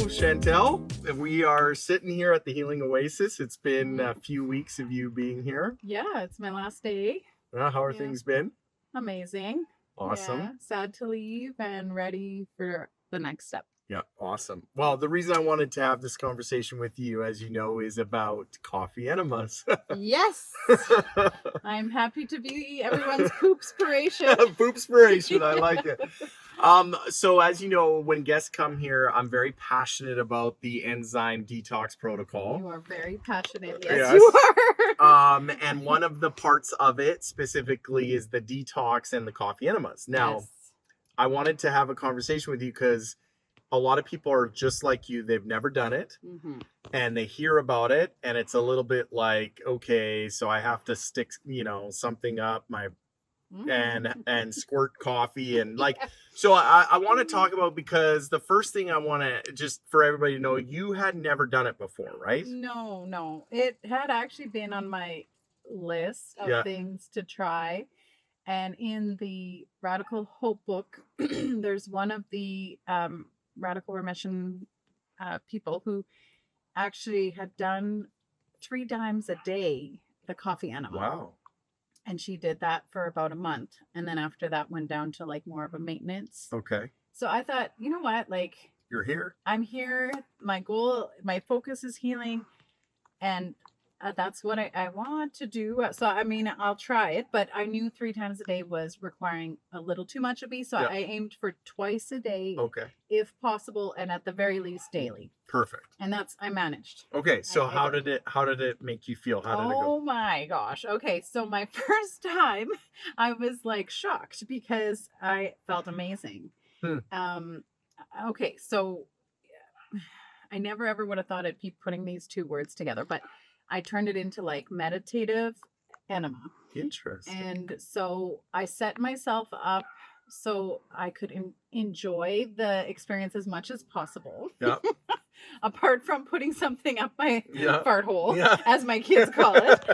Chantal. We are sitting here at the Healing Oasis. It's been a few weeks of you being here. Yeah, it's my last day. How are things been? Amazing. Awesome. Yeah, sad to leave and ready for the next step. Yeah, awesome. Well, the reason I wanted to have this conversation with you, as you know, is about coffee enemas. Yes. I'm happy to be everyone's poopspiration. Poopspiration, I like it. So as you know, when guests come here, I'm very passionate about the enzyme detox protocol. You are very passionate. Yes. You are. And one of the parts of it specifically is the detox and the coffee enemas. Now, Yes. I wanted to have a conversation with you because a lot of people are just like you. They've never done it. Mm-hmm. And they hear about it and it's a little bit like, okay, so I have to stick, something up my and squirt coffee and like, so I want to talk about, because the first thing I want to just for everybody to know, you had never done it before, right? No. It had actually been on my list of things to try. And in the Radical Hope book, there's one of the radical remission people who actually had done 3 times a day the coffee enema. Wow. And she did that for about a month. And then after that went down to like more of a maintenance. Okay. So I thought, you know what? Like, you're here. I'm here. My goal, my focus is healing. And that's what I want to do. So, I mean, I'll try it. But I knew 3 times a day was requiring a little too much of me. So I aimed for twice a day. Okay. If possible. And at the very least daily. Perfect. And I managed. Okay. So how did it make you feel? How did it go? Oh my gosh. Okay. So my first time I was like shocked because I felt amazing. Okay. So I never ever would have thought I'd be putting these 2 words together, but I turned it into like meditative enema. Interesting. And so I set myself up so I could enjoy the experience as much as possible. Yeah. Apart from putting something up my fart hole, as my kids call it.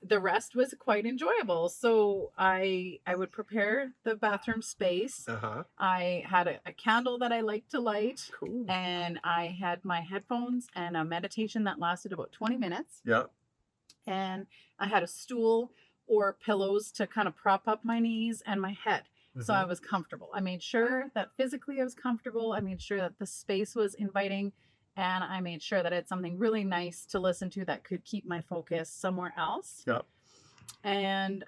The rest was quite enjoyable. So I would prepare the bathroom space. I had a candle that I like to light. Cool. And I had my headphones and a meditation that lasted about 20 minutes. Yeah. And I had a stool or pillows to kind of prop up my knees and my head. So I was comfortable. I made sure that physically I was comfortable. I made sure that the space was inviting. And I made sure that it's something really nice to listen to that could keep my focus somewhere else. Yeah. And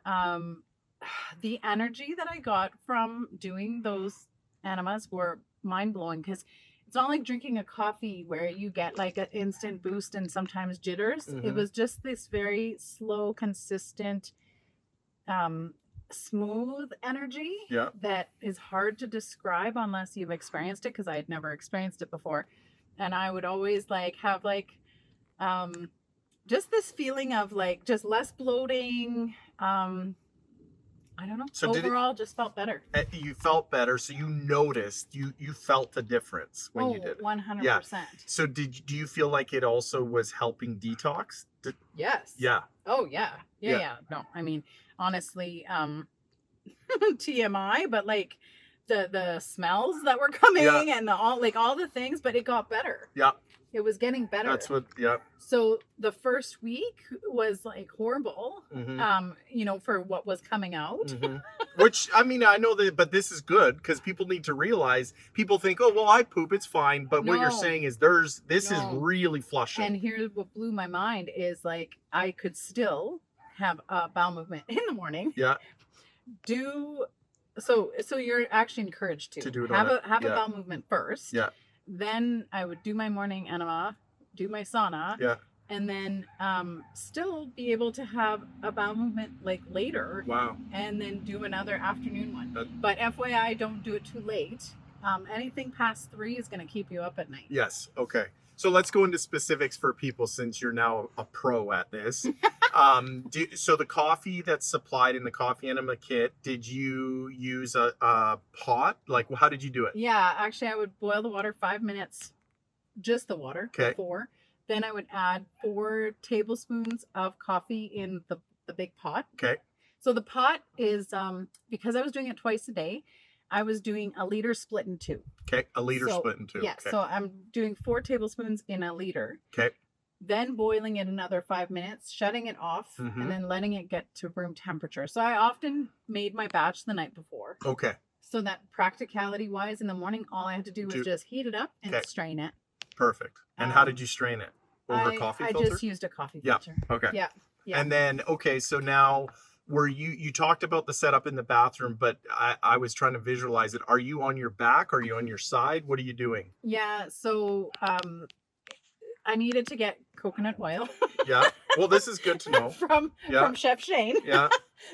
the energy that I got from doing those enemas were mind-blowing, because it's not like drinking a coffee where you get like an instant boost and sometimes jitters. It was just this very slow, consistent, smooth energy that is hard to describe unless you've experienced it, because I had never experienced it before. And I would always like have like just this feeling of like just less bloating. I don't know. So overall, just felt better. You felt better, so you noticed, you felt the difference when you did it. 100%. Yeah. So do you feel like it also was helping detox? Yes. Yeah. Oh yeah. Yeah. No, I mean, honestly, TMI, but like the smells that were coming and all the things, but it got better. Yeah. It was getting better. That's what, So the first week was like horrible, for what was coming out. Which, I mean, I know that, but this is good because people need to realize, people think, oh, well, I poop, it's fine. But what you're saying is this is really flushing. And here's what blew my mind is like, I could still have a bowel movement in the morning. Yeah. So you're actually encouraged to do it have a bowel movement first. Yeah. Then I would do my morning enema, do my sauna. Yeah. And then still be able to have a bowel movement like later. Wow. And then do another afternoon one. But FYI, don't do it too late. Anything past 3 is going to keep you up at night. Yes. Okay. So let's go into specifics for people, since you're now a pro at this. So the coffee that's supplied in the coffee enema kit, did you use a pot? Like, how did you do it? Yeah, actually, I would boil the water 5 minutes, just the water, before. Then I would add 4 tablespoons of coffee in the big pot. Okay. So the pot is, because I was doing it twice a day, I was doing a liter split in two. Okay, a liter So, split in two. Yeah, Okay. so I'm doing 4 tablespoons in a liter. Okay. Then boiling it another 5 minutes, shutting it off, Mhm. and then letting it get to room temperature. So I often made my batch the night before. Okay. So that practicality wise, in the morning, all I had to do was just heat it up and strain it. Perfect. And how did you strain it? Over a coffee filter? I just used a coffee filter. Okay. Yeah. And then, okay, so now were you talked about the setup in the bathroom, but I was trying to visualize it. Are you on your back? Are you on your side? What are you doing? Yeah. So I needed to get coconut oil. Yeah. Well, this is good to know. from Chef Shane. Yeah.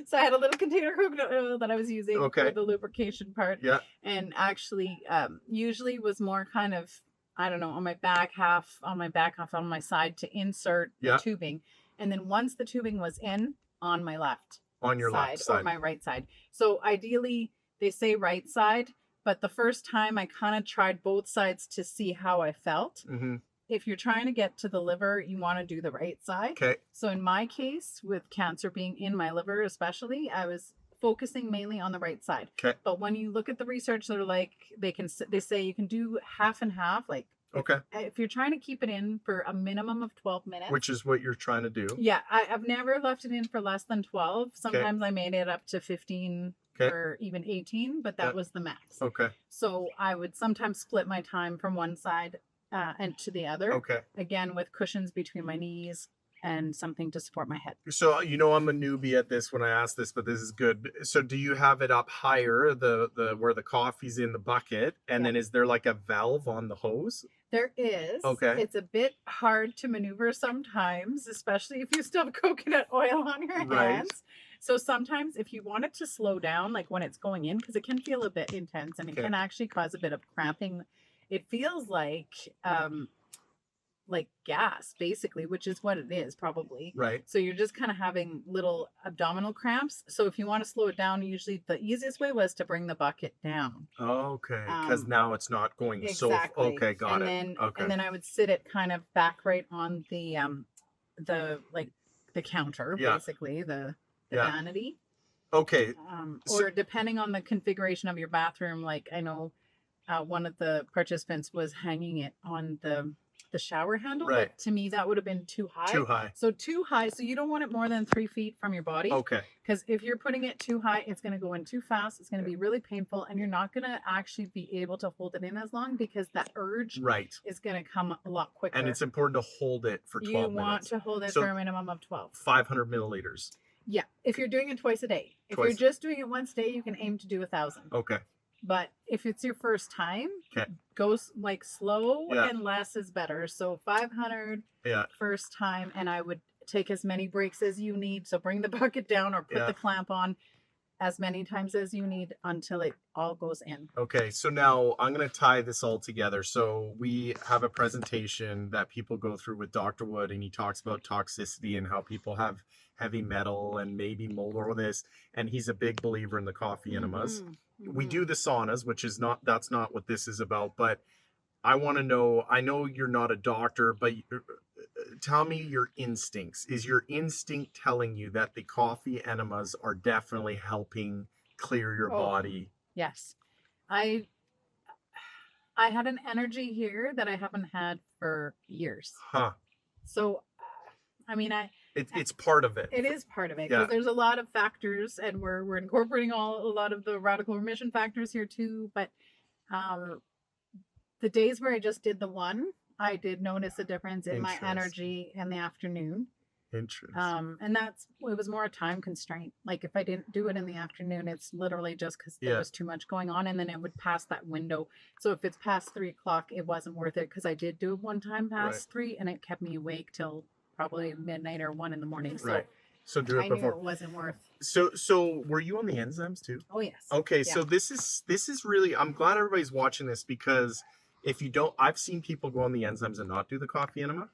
So I had a little container of coconut oil that I was using for the lubrication part. Yeah. And actually, usually was more kind of, I don't know, on my back half, on my side to insert the tubing. And then once the tubing was in, on my left. On your left side. Or my right side. So ideally, they say right side, but the first time I kind of tried both sides to see how I felt. Mm-hmm. If you're trying to get to the liver, you want to do the right side. Okay. So in my case, with cancer being in my liver especially, I was focusing mainly on the right side. Okay. But when you look at the research, they're like, they say you can do half and half, like, okay, if you're trying to keep it in for a minimum of 12 minutes. Which is what you're trying to do. Yeah. I've never left it in for less than 12. Sometimes I made it up to 15 or even 18, but that was the max. Okay. So I would sometimes split my time from one side and to the other. Okay. Again, with cushions between my knees and something to support my head. So, I'm a newbie at this when I ask this, but this is good. So do you have it up higher, the where the coffee's in the bucket? And then is there like a valve on the hose? There is. Okay. It's a bit hard to maneuver sometimes, especially if you still have coconut oil on your hands. So sometimes if you want it to slow down, like when it's going in, because it can feel a bit intense and it can actually cause a bit of cramping. It feels like gas, basically, which is what it is probably. Right. So you're just kind of having little abdominal cramps. So if you want to slow it down, usually the easiest way was to bring the bucket down. Okay. Because now it's not going exactly. So. Okay, got it. And then I would sit it kind of back right on the counter, basically, the vanity. Okay. Or depending on the configuration of your bathroom, like I know one of the participants was hanging it on the shower handle. Right. But to me, that would have been too high. Too high. So too high. So you don't want it more than 3 feet from your body. Okay. Because if you're putting it too high, it's going to go in too fast. It's going to be really painful. And you're not going to actually be able to hold it in as long because that urge is going to come a lot quicker. And it's important to hold it for 12 minutes. You want to hold it for a minimum of 12. 500 milliliters. Yeah. If you're doing it twice a day. If you're just doing it once a day, you can aim to do 1,000. Okay. But if it's your first time, go like slow and less is better. So 500 first time, and I would take as many breaks as you need. So bring the bucket down or put the clamp on as many times as you need until it all goes in. Okay, so now I'm going to tie this all together. So we have a presentation that people go through with Dr. Wood, and he talks about toxicity and how people have heavy metal and maybe mold or this. And he's a big believer in the coffee enemas. Mm-hmm. We do the saunas, which is that's not what this is about. But I want to know, I know you're not a doctor, but tell me your instincts. Is your instinct telling you that the coffee enemas are definitely helping clear your body? Yes. I had an energy here that I haven't had for years. Huh. So, I mean, it's part of it. It is part of it because there's a lot of factors, and we're incorporating a lot of the radical remission factors here too. But the days where I just did the one, I did notice a difference in my energy in the afternoon. Interesting. And it was more a time constraint. Like if I didn't do it in the afternoon, it's literally just because there was too much going on, and then it would pass that window. So if it's past 3 o'clock, it wasn't worth it because I did do it one time past 3, and it kept me awake till probably midnight or 1 in the morning. So so do it before. Knew it wasn't worth. So were you on the enzymes too? Oh yes. Okay, so this is really, I'm glad everybody's watching this, because if you don't, I've seen people go on the enzymes and not do the coffee enema,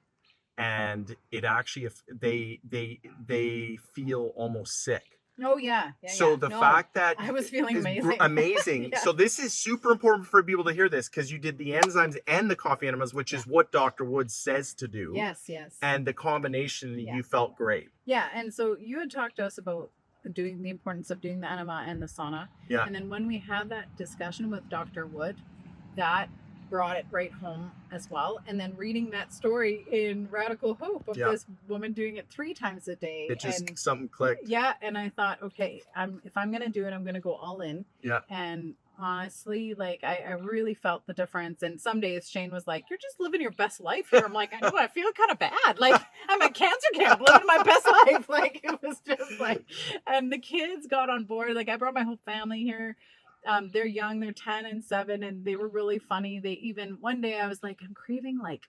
and it actually, if they feel almost sick. Oh yeah. So the fact that I was feeling amazing. Amazing. So this is super important for people to hear this, because you did the enzymes and the coffee enemas, which is what Dr. Wood says to do. Yes. And the combination, you felt great. Yeah, and so you had talked to us about doing the importance of doing the enema and the sauna. Yeah. And then when we had that discussion with Dr. Wood, that brought it right home as well. And then reading that story in Radical Hope of this woman doing it 3 times a day. It just something clicked. Yeah. And I thought, okay, if I'm going to do it, I'm going to go all in. Yeah. And honestly, like I really felt the difference. And some days Shane was like, you're just living your best life here. I'm like, I know, I feel kind of bad. Like I'm at cancer camp living my best life. Like it was just like, and the kids got on board. Like I brought my whole family here. They're young, they're 10 and 7, and they were really funny. They even, one day I was like, I'm craving like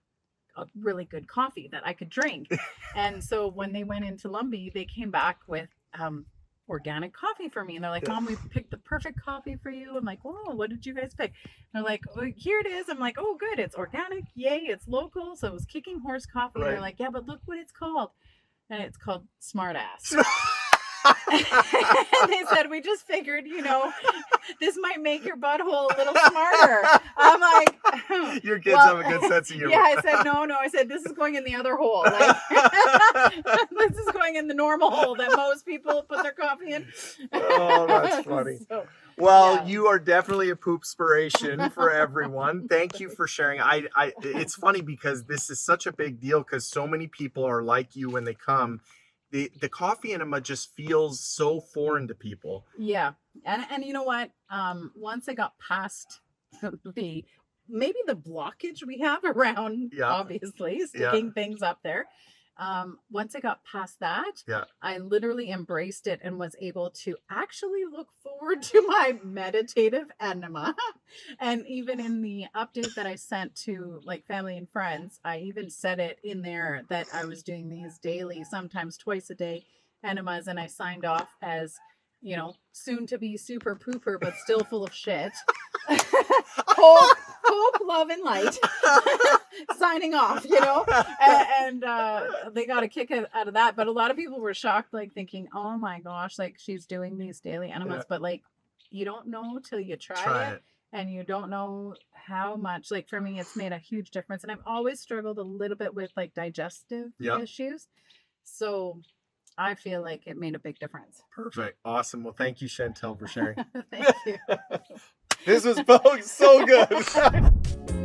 a really good coffee that I could drink. And so when they went into Lumbee, they came back with organic coffee for me. And they're like, Mom, we picked the perfect coffee for you. I'm like, whoa, what did you guys pick? And they're like, oh, here it is. I'm like, oh, good. It's organic. Yay. It's local. So it was Kicking Horse Coffee. Right. And they're like, yeah, but look what it's called. And it's called Smart Ass. And they said, we just figured, this might make your butthole a little smarter. I'm like, your kids have a good sense of humor. Yeah, I said, no. I said, this is going in the other hole. Like, this is going in the normal hole that most people put their coffee in. Oh, that's funny. You are definitely a poop-spiration for everyone. Thank you for sharing. It's funny because this is such a big deal because so many people are like you when they come. The coffee enema just feels so foreign to people. Yeah. And you know what? Once I got past maybe the blockage we have around, obviously, sticking things up there. Once I got past that, I literally embraced it and was able to actually look forward to my meditative enema. And even in the update that I sent to like family and friends, I even said it in there that I was doing these daily, sometimes twice a day enemas, and I signed off as, soon to be super pooper, but still full of shit. Hope, love, and light. Signing off, and they got a kick out of that. But a lot of people were shocked, like thinking, oh my gosh, like she's doing these daily enemas. But like, you don't know till you try it. And you don't know how much, like for me, it's made a huge difference. And I've always struggled a little bit with like digestive issues. So I feel like it made a big difference. Perfect. Awesome. Well, thank you, Chantal, for sharing. Thank you. This was so good.